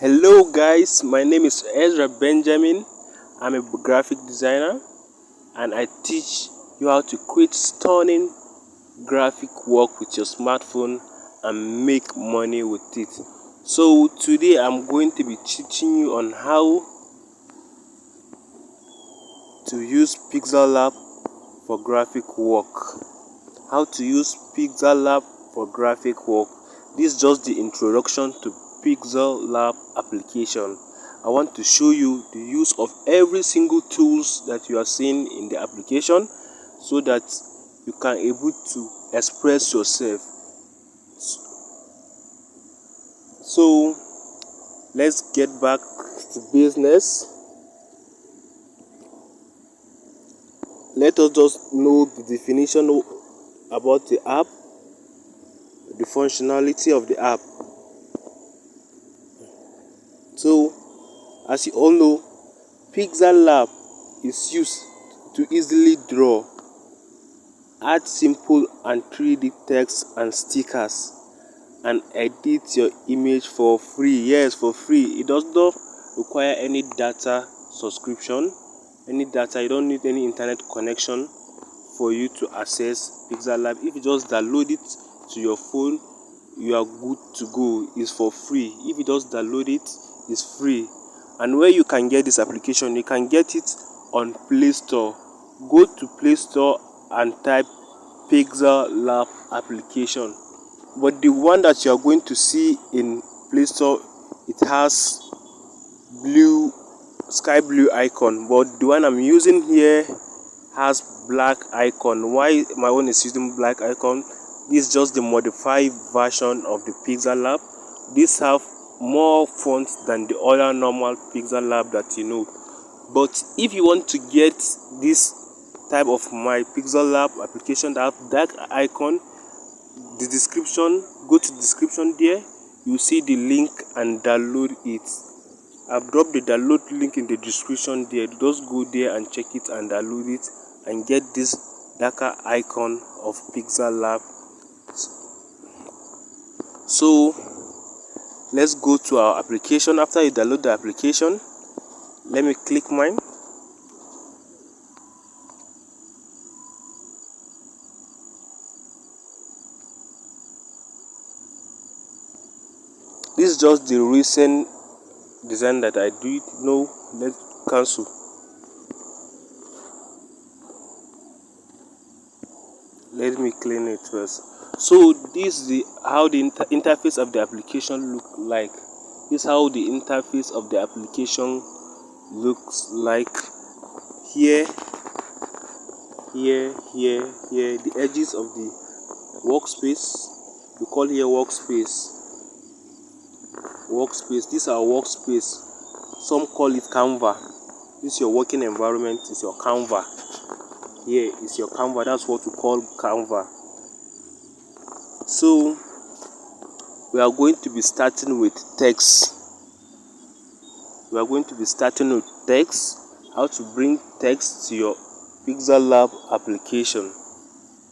Hello guys, my name is Ezra Benjamin. I'm a graphic designer and I teach you how to create stunning graphic work with your smartphone and make money with it. So today I'm going to be teaching you on how to use Pixellap for graphic work. How to use Pixellap for graphic work. This is just the introduction to Pixellap application. I want to show you the use of every single tools that you are seeing in the application so that you can able to express yourself. So let's get back to business. Let us just know the definition about the app, the functionality of the app. So, as you all know, Pixellap is used to easily draw, add simple and 3D text and stickers, and edit your image for free. Yes, for free. It does not require any data subscription, any data. You don't need any internet connection for you to access Pixellap. If you just download it to your phone, you are good to go. It's for free. If you just download it, it's free. And where you can get this application, you can get it on Play Store. Go to Play Store and type Pixellap application. But the one that you are going to see in Play Store, it has sky blue icon, but the one I'm using here has black icon. Why my one is using black icon? This is just the modified version of the Pixellap. These have more fonts than the other normal Pixellap that you know. But if you want to get this type of my Pixellap application that have dark icon, the description, go to the description there, you see the link and download it. I've dropped the download link in the description there. Just go there and check it and download it and get this darker icon of Pixellap. So let's go to our application. After you download the application, let me click mine. This is just the recent design that I do. No, let's cancel. Let me clean it first. So this is how the interface of the application look like. This is how the interface of the application looks like. Here, the edges of the workspace. We call here workspace. This is our workspace. Some call it Canva. This is your working environment. It's your Canva. Here is your Canva. That's what we call Canva. So we are going to be starting with text. How to bring text to your Pixellap application.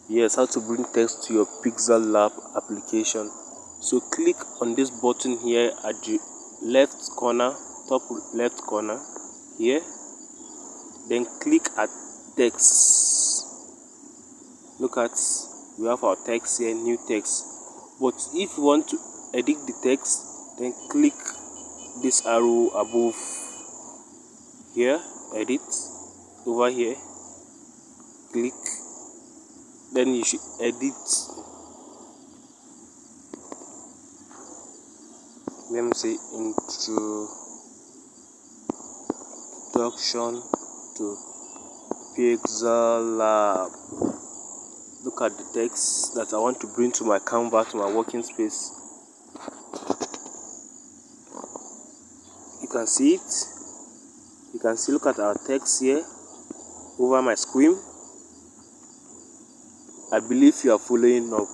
Yes, how to bring text to your Pixellap application. So click on this button here at the left corner, top left corner here. Then click at text. Look at, we have our text here, new text. But if you want to edit the text, then click this arrow above here, edit, over here, click, then you should edit. Let me say introduction to Pixellap. Look at the text that I want to bring to my Canva, to my working space. You can see it. You can see, look at our text here over my screen. I believe you are following up.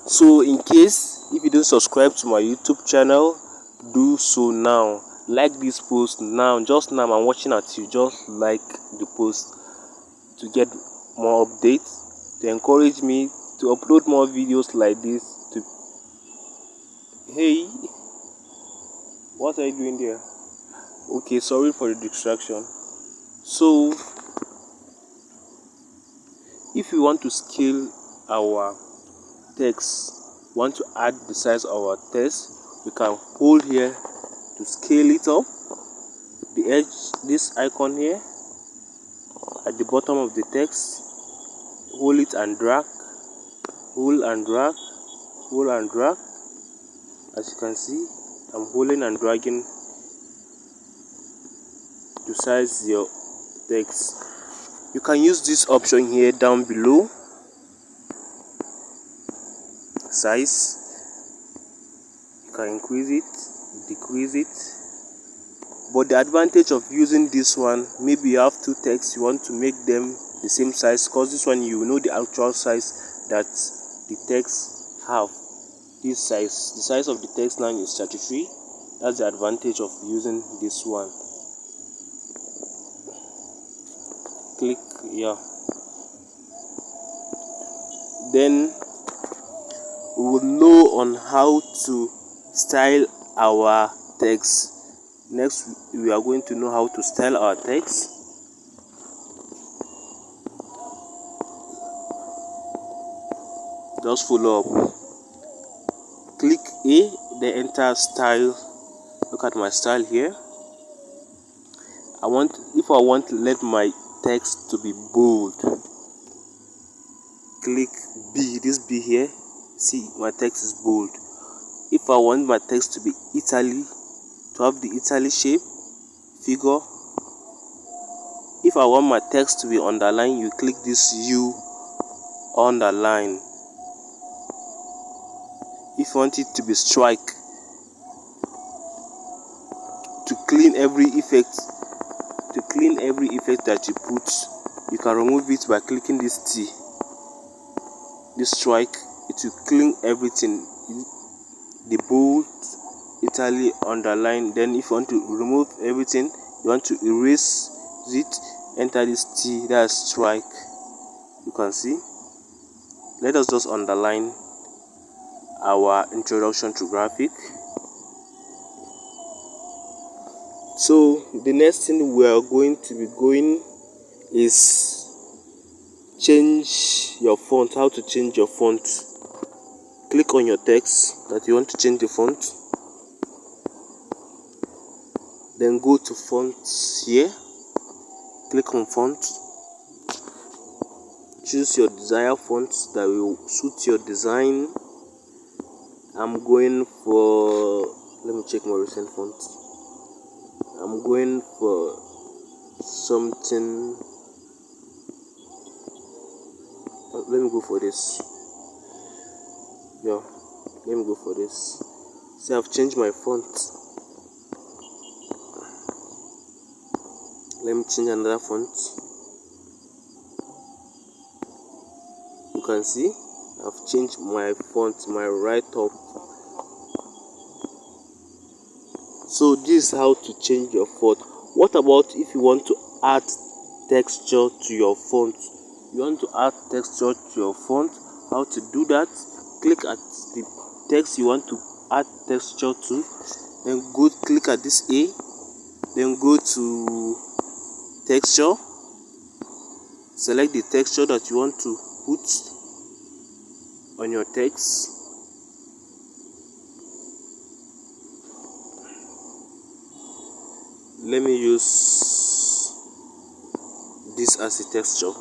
So in case if you don't subscribe to my YouTube channel, do so now. Like this post now. Just now I'm watching at you. Just like the post to get more updates, to encourage me to upload more videos like this. What are you doing there? Okay, sorry for the distraction. So if we want to scale our text, want to add the size of our text, we can hold here to scale it up. The edge, this icon here at the bottom of the text, hold it and drag, hold and drag, hold and drag. As you can see, I'm holding and dragging to size your text. You can use this option here down below, size. You can increase it, decrease it. But the advantage of using this one, maybe you have two texts, you want to make them the same size, because this one you know the actual size that the text have. This size, the size of the text now is 33. That's the advantage of using this one. Click here. Then we will know on how to style our text. Next, we are going to know how to style our text. Just follow up. Click A, then enter style. Look at my style here. If I want to let my text to be bold, click B, this B here. See, my text is bold. If I want my text to be Italy, to have the Italy shape, figure. If I want my text to be underlined, you click this U, underline. If you want it to be strike, to clean every effect that you put, you can remove it by clicking this T, this strike. It will clean everything, the bold, Italy, underline. Then if you want to remove everything, you want to erase it, enter this T, that's strike. You can see. Let us just underline our introduction to graphic. So the next thing we are going to be going is change your font. How to change your font. Click on your text that you want to change the font, then go to fonts here, click on font, choose your desired font that will suit your design. I'm going for, let me check my recent font. I'm going for something, let me go for this. Yeah, let me go for this. See, I've changed my font. Let me change another font. You can see I've changed my font, my right top. So this is how to change your font. What about if you want to add texture to your font? You want to add texture to your font? How to do that? Click at the text you want to add texture to, then go click at this A, then go to texture, select the texture that you want to put on your text. Let me use this as a texture.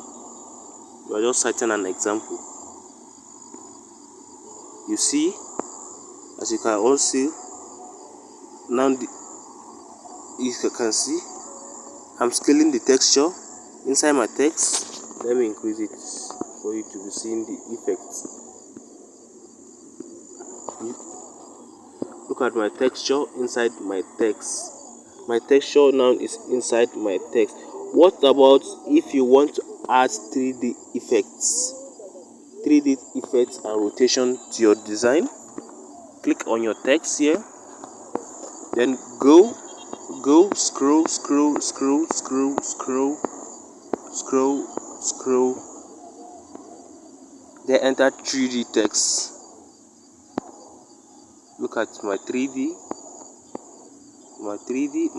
We are just citing an example. You see, as you can all see, now if you can see, I'm scaling the texture inside my text. Let me increase it for you to be seeing the effect. Look at my texture inside my text. My texture now is inside my text. What about if you want to add 3D effects? 3D effects and rotation to your design. Click on your text here. Then go, scroll, then enter 3D text. Look at my 3D. my 3D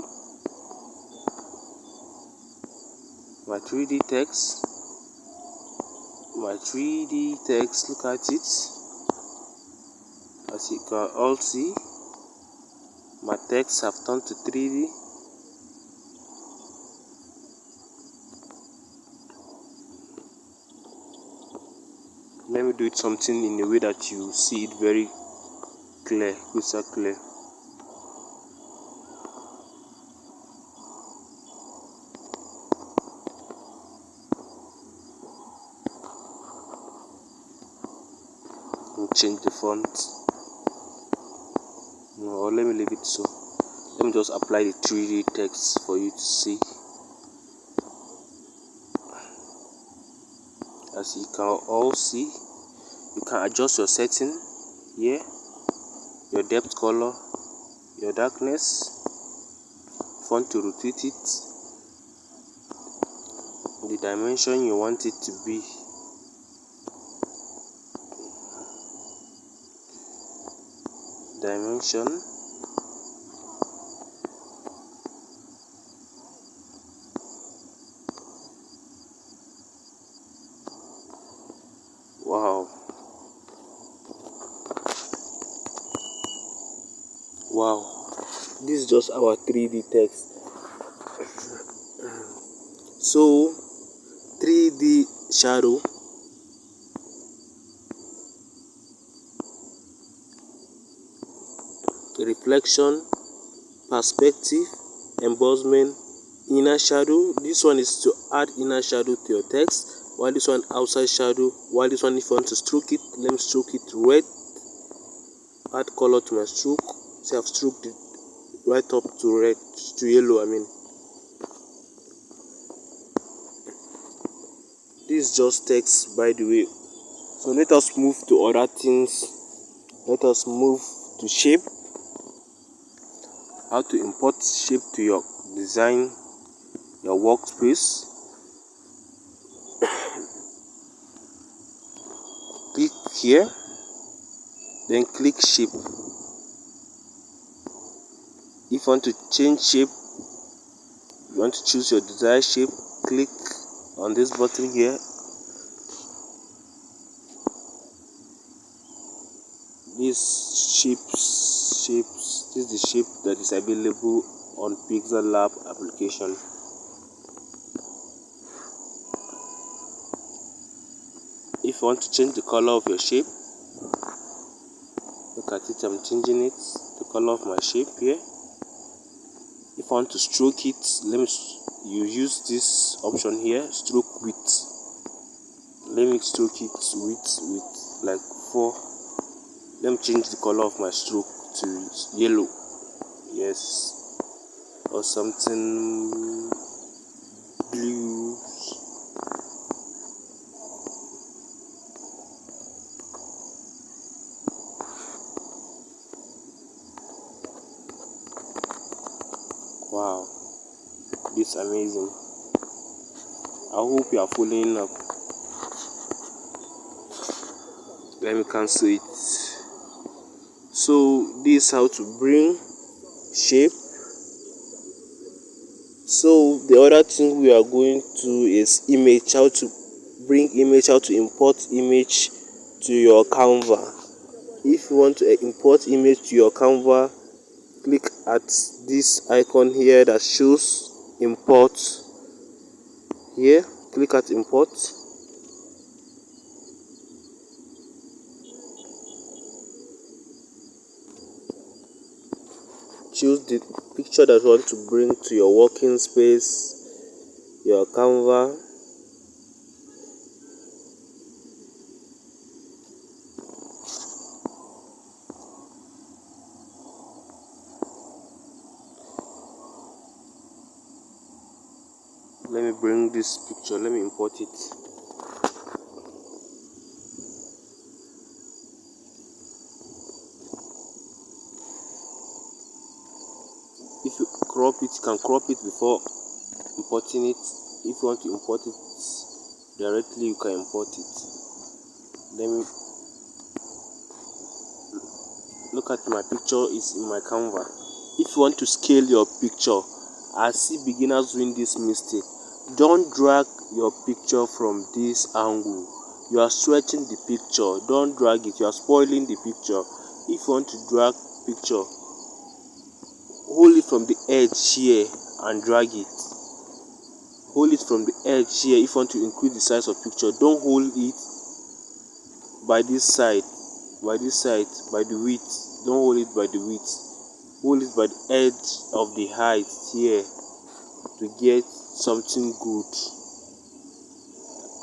text. My 3D text, look at it. As you can all see, my text have turned to 3D. Let me do it something in a way that you see it very clear, crystal clear. Change the font, or let me leave it so. Let me just apply the 3D text for you to see. As you can all see, you can adjust your setting here, your depth color, your darkness. If you want to rotate it, the dimension you want it to be. Dimension. Wow, this is just our 3D text. So 3D shadow, reflection, perspective, embossment, inner shadow. This one is to add inner shadow to your text, while this one outside shadow. While this one, if you want to stroke it, let me stroke it red. Add color to my stroke. See, I've stroked it right up to red, to yellow. This is just text, by the way. So let us move to other things. Let us move to shape. How to import shape to your design, your workspace. Click here, then click shape. If you want to change shape, you want to choose your desired shape, click on this button here. This is the shape that is available on Pixellap application. If you want to change the color of your shape, look at it, I'm changing it, the color of my shape here. If I want to stroke it, you use this option here, stroke width. Let me stroke it with like 4. Let me change the color of my stroke to yellow, yes, or something blue. Wow, this is amazing. I hope you are following up. Let me cancel it. So this is how to bring shape. So the other thing we are going to is image. How to bring image, how to import image to your Canva. If you want to import image to your Canva, click at this icon here that shows import. Here, click at import. Choose the picture that you want to bring to your working space, your Canva. Let me bring this picture, let me import it. If you crop it, you can crop it before importing it. If you want to import it directly, you can import it. Let me look at my picture, it's in my Canva. if you want to scale your picture, I see beginners doing this mistake. Don't drag your picture from this angle. You are stretching the picture. Don't drag it. You are spoiling the picture. If you want to drag picture, hold it from the edge here and drag it. Hold it from the edge here if you want to increase the size of picture. Don't hold it by this side, by the width. Don't hold it by the width. Hold it by the edge of the height here to get something good.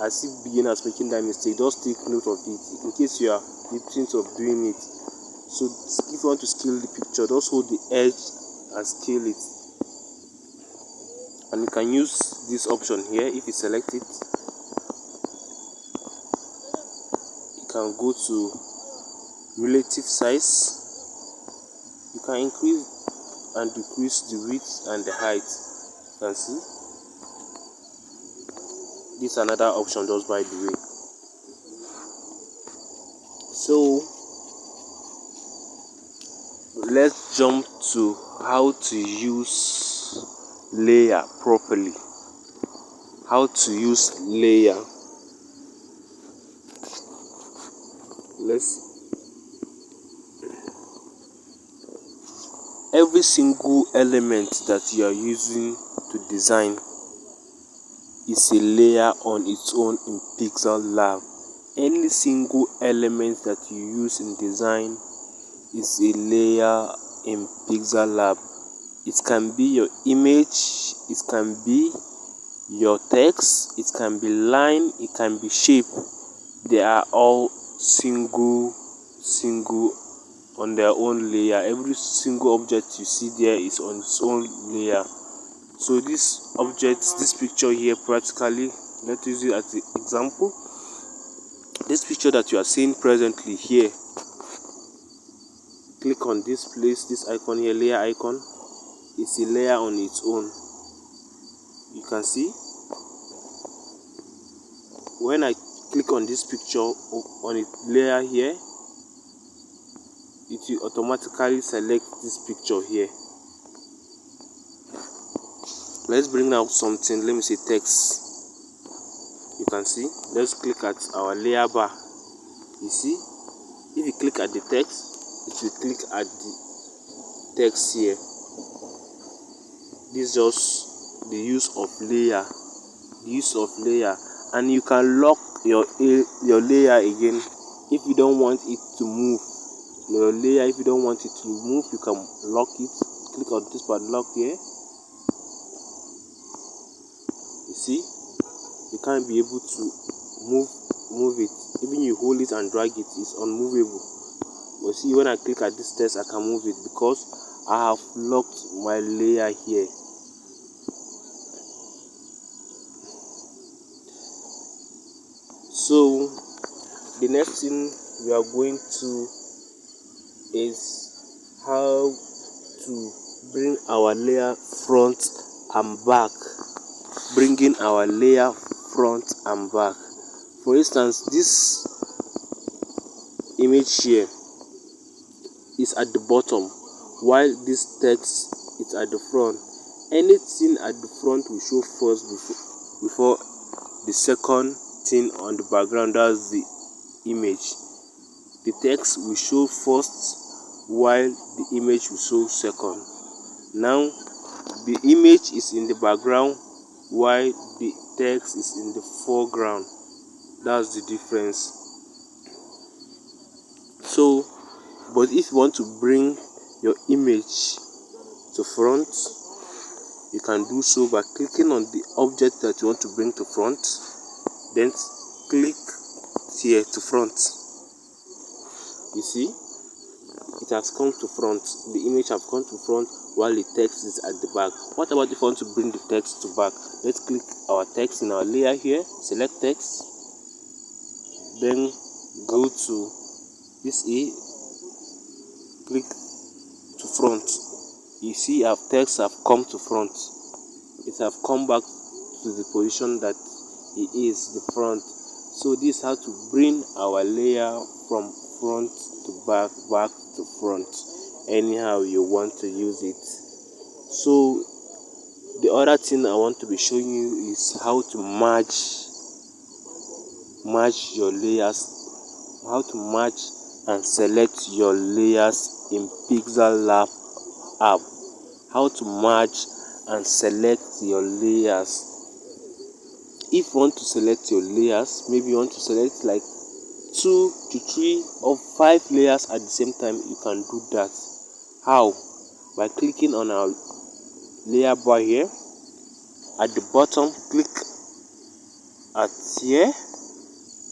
I see beginners making that mistake. Just take note of it in case you are thinking of doing it. So if you want to scale the picture, just hold the edge and scale it. And you can use this option here. If you select it, you can go to relative size. You can increase and decrease the width and the height. You can see this is another option, just by the way. So let's jump to how to use layer properly. How to use layer. Every single element that you are using to design is a layer on its own in Pixellap. Any single element that you use in design is a layer in Pixellap. It can be your image, it can be your text, it can be line, it can be shape. They are all single on their own layer. Every single object you see there is on its own layer. So this object, this picture here, practically, let's use it as an example. This picture that you are seeing presently here, click on this place, this icon here, layer icon. It's a layer on its own. You can see when I click on this picture on its layer here, it will automatically select this picture here. Let's bring out something. Let me say text. You can see. Let's click at our layer bar. You see, if you click at the text, it will click at the text here. This is just the use of layer. The use of layer, and you can lock your layer again if you don't want it to move. Your layer, if you don't want it to move, you can lock it. Click on this part, lock here. You see, you can't be able to move it. Even you hold it and drag it, it's unmovable. But see, when I click at this text, I can move it because I have locked my layer here. So the next thing we are going to is how to bring our layer front and back. Bringing our layer front and back. For instance, this image here is at the bottom, while this text is at the front. Anything at the front will show first before the second thing on the background. That's the image. The text will show first, while the image will show second. Now the image is in the background while the text is in the foreground. That's the difference. So, but if you want to bring your image to front, you can do so by clicking on the object that you want to bring to front, then click here to front. You see, it has come to front. The image has come to front while the text is at the back. What about if you want to bring the text to back? Let's click our text in our layer here, select text, then go to this click to front. You see our text have come to front. It have come back to the position that it is, the front. So this is how to bring our layer from front to back, back to front. anyhow you want to use it. So the other thing I want to be showing you is how to merge your layers, how to merge and select your layers in Pixellap app. How to merge and select your layers. If you want to select your layers, maybe you want to select like 2 to 3 or 5 layers at the same time, you can do that. How? By clicking on our layer bar here. At the bottom, click at here,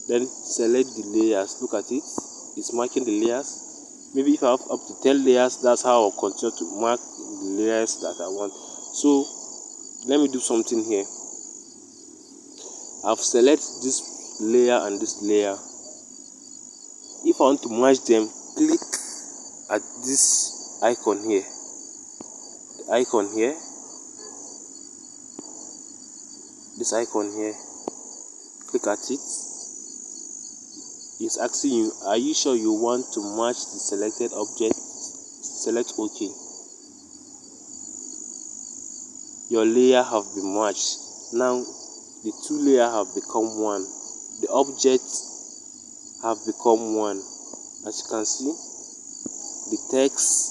then select the layers. Look at it, it's marking the layers. Maybe if I have up to 10 layers, that's how I'll continue to mark the layers that I want. So let me do something here. I've selected this layer and this layer. If I want to merge them, click at this icon here. The icon here. This icon here. Click at it. It's asking you, are you sure you want to merge the selected object? Select OK. Your layer have been merged. Now the two layers have become one. The objects have become one. As you can see, the text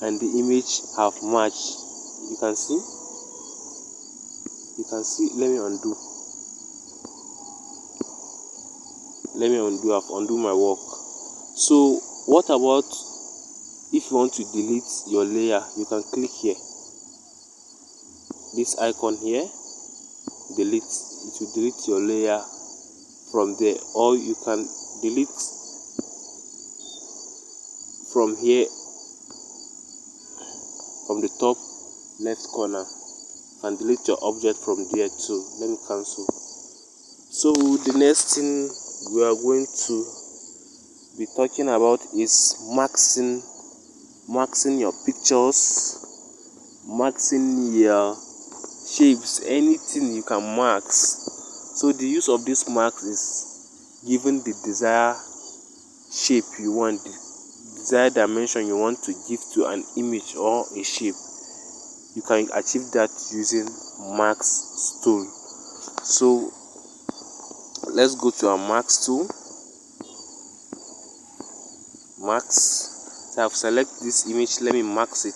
and the image have merged. You can see. Let me undo. I've undo my work. So what about if you want to delete your layer? You can click here. This icon here, delete. It will delete your layer from there, or you can delete from here, from the top left corner, and delete your object from there too. Let me cancel. So the next thing we are going to be talking about is maxing your pictures, maxing your shapes, anything you can max. So the use of this max is given the desired shape you want, the desired dimension you want to give to an image or a shape. You can achieve that using max tool. So let's go to our max tool. Max. So I've selected this image. Let me max it.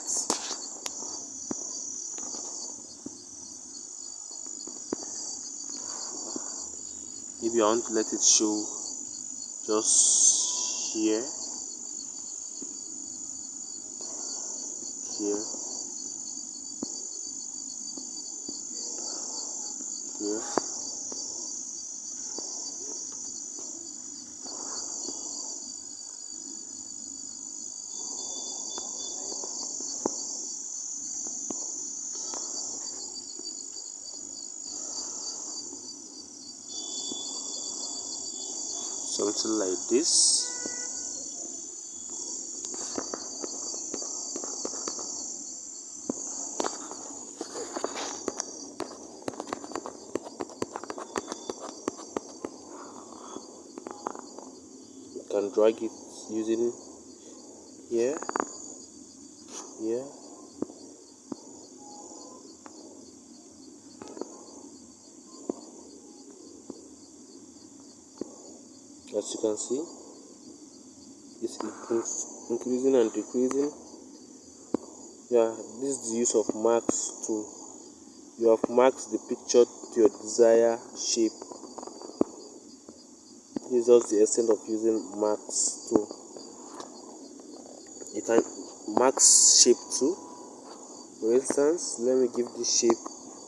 Maybe I want to let it show just here. Here. Something like this. You can drag it using here. As you can see, it's increasing and decreasing. Yeah, this is the use of max tool. You have maxed the picture to your desired shape. This is just the essence of using max tool. You can max shape too. For instance, let me give this shape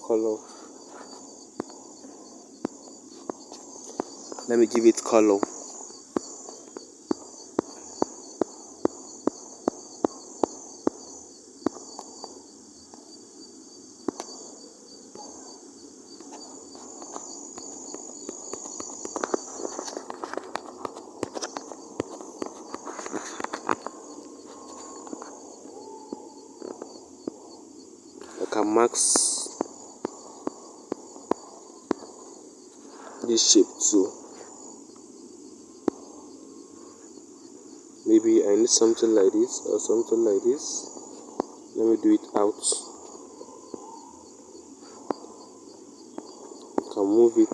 color. Let me give it color. I can max this shape too. Maybe maybe I need something like this or something like this. Let me do it out. You can move it.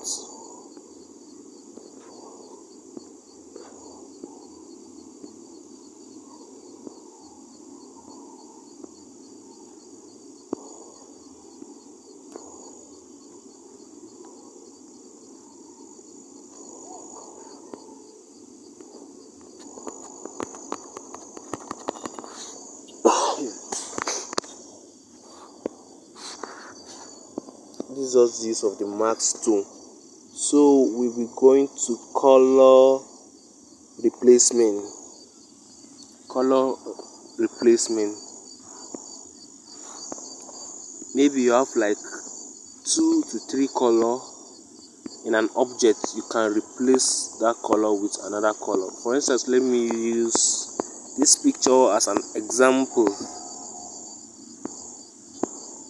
This is just the use of the mask tool. So we'll be going to color replacement. Maybe you have like 2 to 3 color in an object. You can replace that color with another color. For instance, let me use this picture as an example.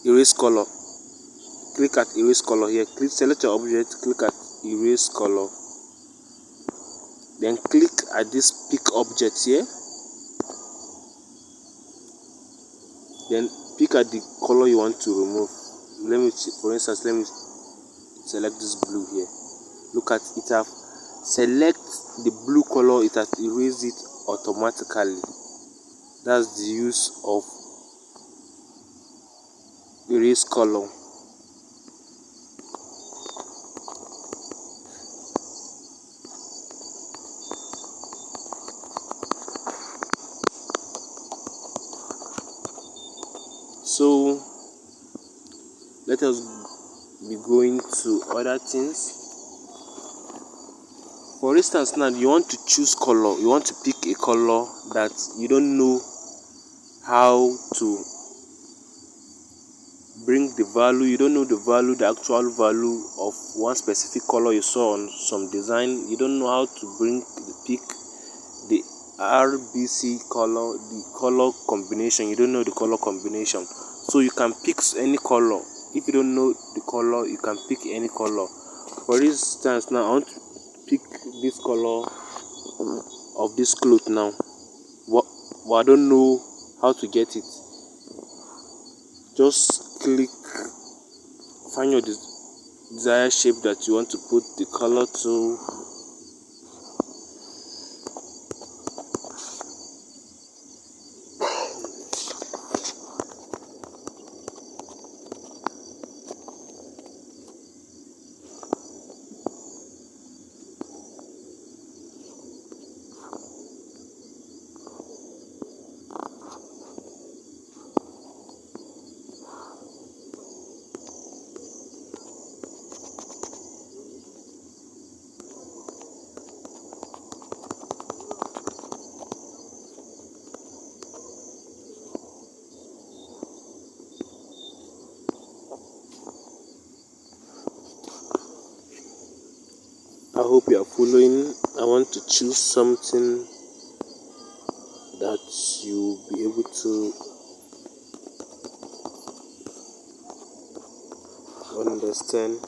Erase color. Click at erase color here. Select your object, click at erase color. Then click at this pick object here. Then pick at the color you want to remove. For instance, let me select this blue here. Look at it, have select the blue color, it has erased it automatically. That's the use of erase color. So let us be going to other things. For instance, now you want to choose color, you want to pick a color that you don't know how to bring the value, you don't know the actual value of one specific color you saw on some design. You don't know how to pick the RBC color, the color combination. You don't know the color combination, so you can pick any color. If you don't know the color, you can pick any color. For instance, now I want to pick this color of this cloth now, but I don't know how to get it. Just click, find your desired shape that you want to put the color to. I hope you are following. I want to choose something that you'll be able to understand.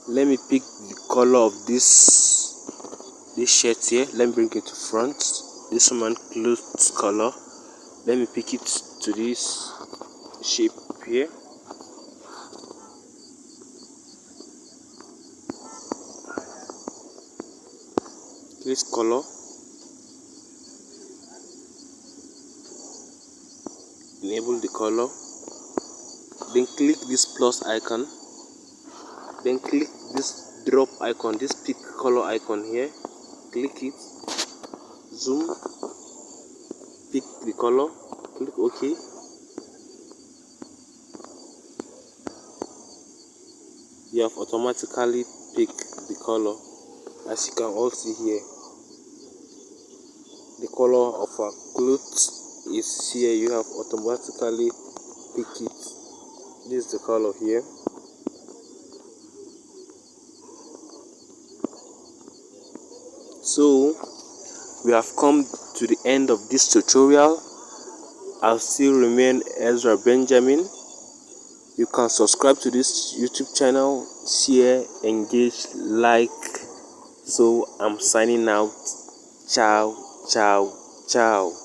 Let me pick the color of this shirt here. Let me bring it to front. This one clothes color. Let me pick it to this shape here. This color. Enable the color. Then click this plus icon. Then click this drop icon, this pick color icon here. Click it. Zoom. Pick the color. Click OK. You have automatically picked the color. As you can all see here, the color of our clothes is here. You have automatically picked it. This is the color here. So we have come to the end of this tutorial. I'll still remain Ezra Benjamin. You can subscribe to this YouTube channel, share, engage, like, So I'm signing out. Ciao, ciao, ciao.